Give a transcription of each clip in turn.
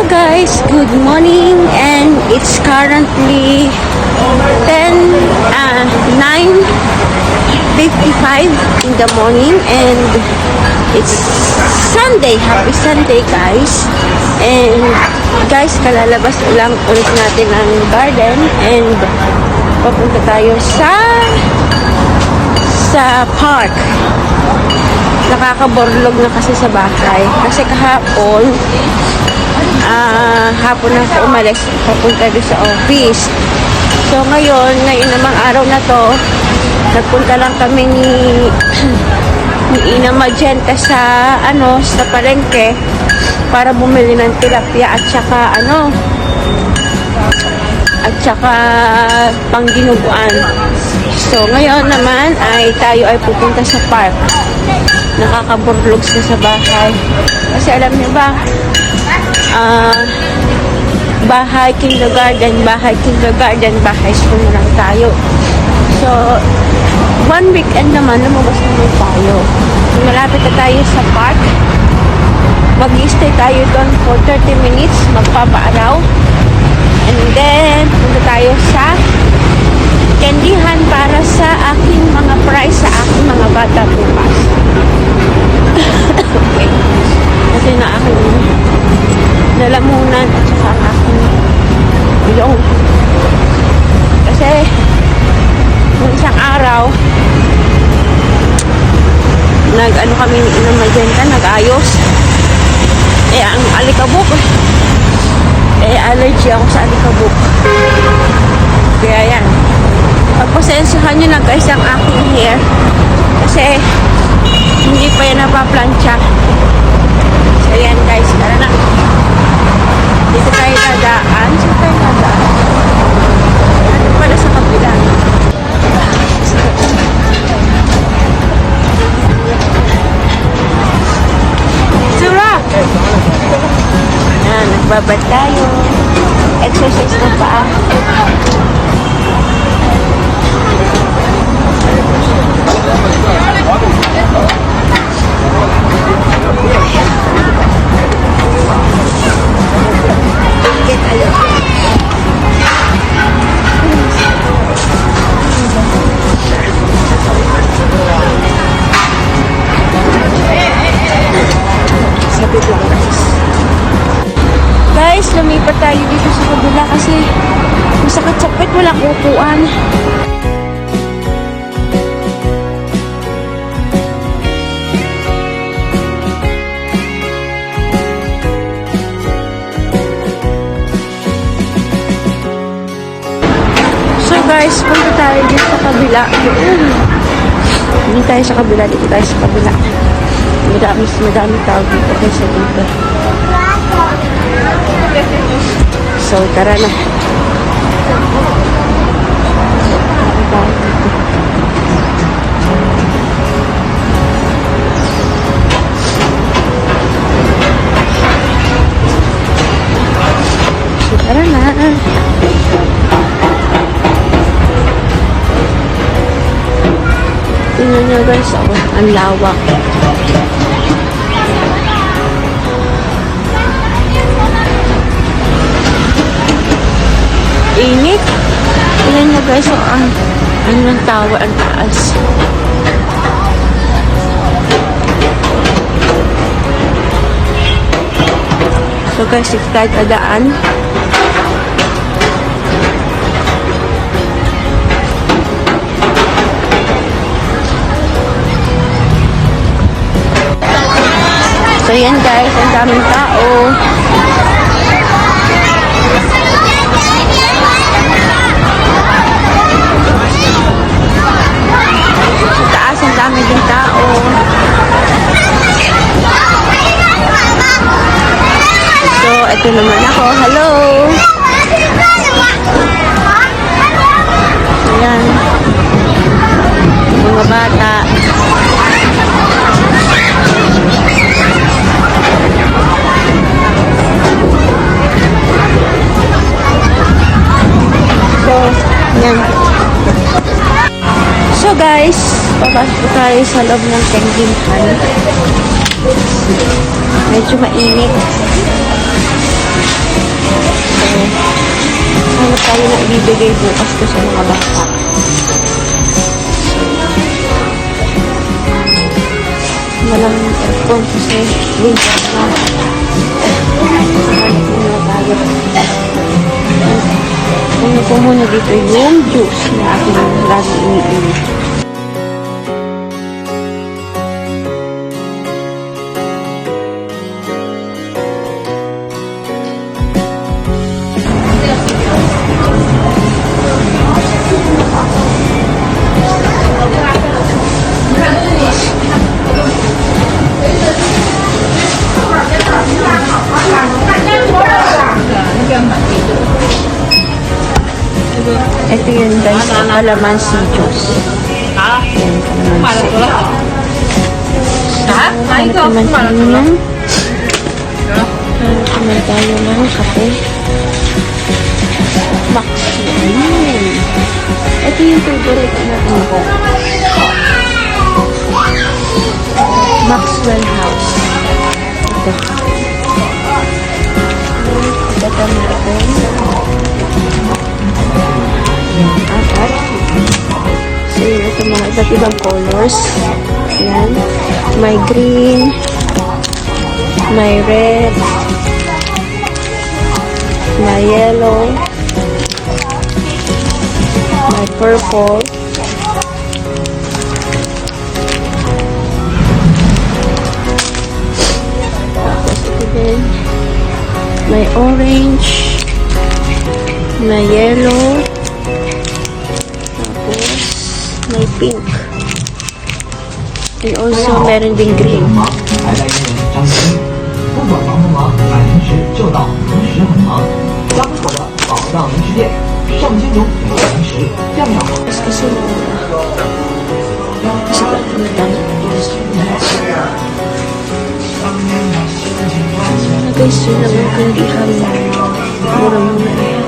Guys, good morning, and it's currently 9:55 in the morning, and it's Sunday. Happy Sunday, guys. And guys, kalalabas lang ulit natin ang garden, and papunta tayo sa park. Nakakaborlog na kasi sa bahay kasi kahapon hapon na ako umalis papunta doon sa office. So ngayon namang araw na to, nagpunta lang kami ni Ina Magenta sa palengke para bumili ng tilapia at saka pangdinuguan. So ngayon naman ay tayo ay pupunta sa park. Nakakaburlogs na sa bahay kasi alam niyo ba, bahay kindergarten, bahay school na lang tayo. So, one weekend naman, lumabas naman tayo. So, malapit na tayo sa park. Mag-i-stay tayo doon for 30 minutes, magpapaaraw. And then, punta tayo sa candyhan para sa aking mga prize, sa aking mga bata bukas. Okay. Kasi na aking lalamunan at saka ang aking ilong. Kasi nung isang araw kami ni Ina Magenta, nag-ayos. Ang alikabok, allergy ako sa alikabok. Kaya yan, pagpasensyahan nyo na guys ang aking hair kasi hindi pa yan napaplansya. So yan guys, tara na. Dito tayo dadaan. Ano pala sa kabila? Sura! Ayan, nagbabad tayo. Exercise ng paa. Guys, lumipat tayo dito sa kabila kasi masakit-sakit, walang upuan. So guys, punta tayo dito sa kabila. Hindi tayo sa kabila, dito tayo sa kabila. Madami tao dito kasi dito. So, tara na. So, tara na. Tingnan nyo guys, ang lawak. Init. Tingnan nyo guys, ang tower, ang taas. So guys, it's kahit adaan. So yan guys, ang daming tao. Dami din tao. So, ito naman ako. Hello! Ayan. Mga bata. So, yan. So guys, papasok tayo sa loob ng candyhan. Medyo mainit. So, hanap tayo na ibibigay bukas ko sa mga bata. Walang aircon kasi winter na. Ano po muna dito yung juice na aking lagi iniinit. Ito yun guys, calamansi juice. Yan, calamansi. Hanap naman tayo ng kape. Maxwell. Ito yung favorite natin po. Maxwell House. Ito. Ito natin. Apat. So, ito mga iba't ibang colors. Yan. May green. May red. May yellow. May purple. Tapos ito din. May orange. May yellow. May pink. And also, meron din green. 还来源张鑫，不管忙不忙，买零食就到零食很忙。家门口的宝藏零食店，上千种美味零食，样样好。 Kasi guys, yun lang ang kandihan. Mura-mura eh.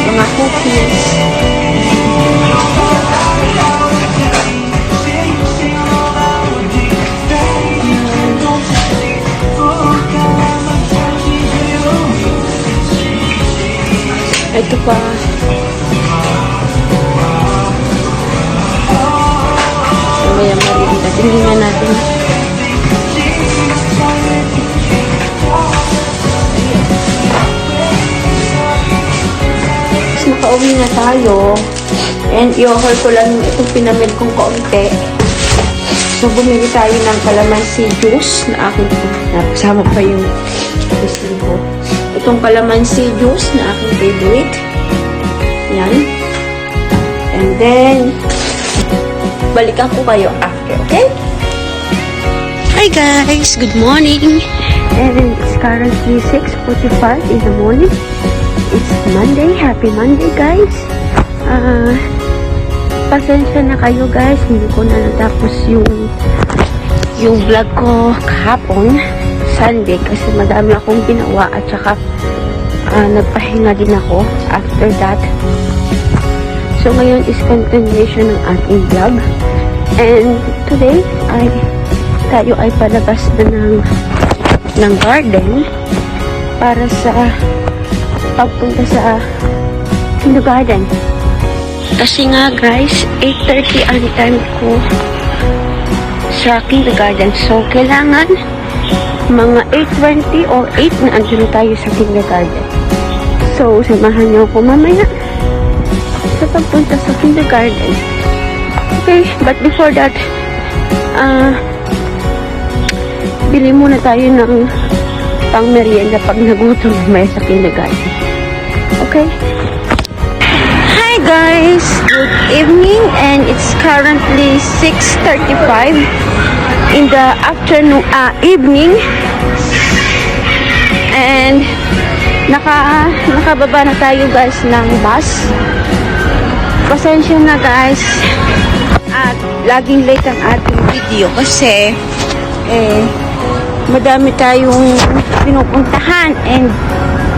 Mga cookies. Ito pa. Mamaya marita. Tingnan natin. Nakauwi na tayo. And i-offer ko lang itong pinamil kong kaunti. So, bumili tayo ng calamansi juice na akin. Kasama pa yung gusto ko. Itong calamansi juice na aking favorite. Yan. And then, balikan ko kayo after, okay? Hi guys! Good morning! And it's currently 6:45 in the morning. It's Monday. Happy Monday, guys. Pasensya na kayo, guys. Hindi ko na natapos yung vlog ko kahapon, Sunday, kasi madami akong ginawa at saka nagpahinga din ako after that. So, ngayon is continuation ng ating vlog. And today, tayo ay palabas na ng garden para sa pagpunta sa kindergarten. Kasi nga guys, 8:30 ang time ko sa kindergarten. So, kailangan mga 8:20 or 8 na andun na tayo sa kindergarten. So, samahan niyo ako mamaya sa pagpunta sa kindergarten. Okay, but before that, bili muna tayo ng pang merienda pag nagutom mamaya sa kindergarten. Okay? Hi guys! Good evening, and it's currently 6:35 in the afternoon, evening. And nakababa na tayo guys ng bus. Pasensya na guys. At laging late ang ating video kasi madami tayong pinupuntahan and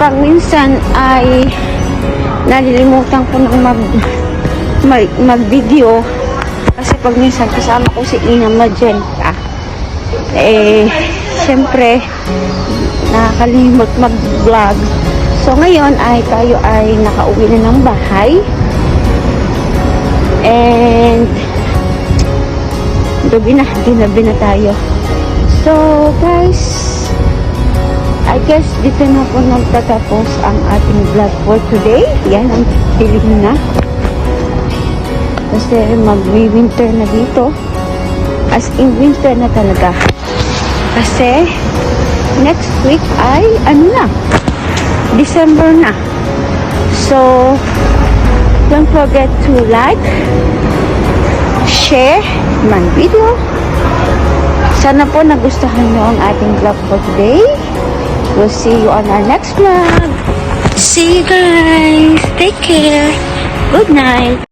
pag minsan ay nalilimutan ko ng mag-video kasi pag minsan kasama ko si Ina Magenta syempre nakakalimot mag-vlog. So ngayon ay tayo ay nakauwi na ng bahay and ginabi na tayo. So guys, I guess dito na po nagtatapos ang ating vlog for today. Yan ang dilim na kasi mag-winter na dito, as in winter na talaga kasi next week ay December na. So don't forget to like, share my video. Sana po nagustuhan nyo ang ating vlog for today. We'll see you on our next vlog. See you guys. Take care. Good night.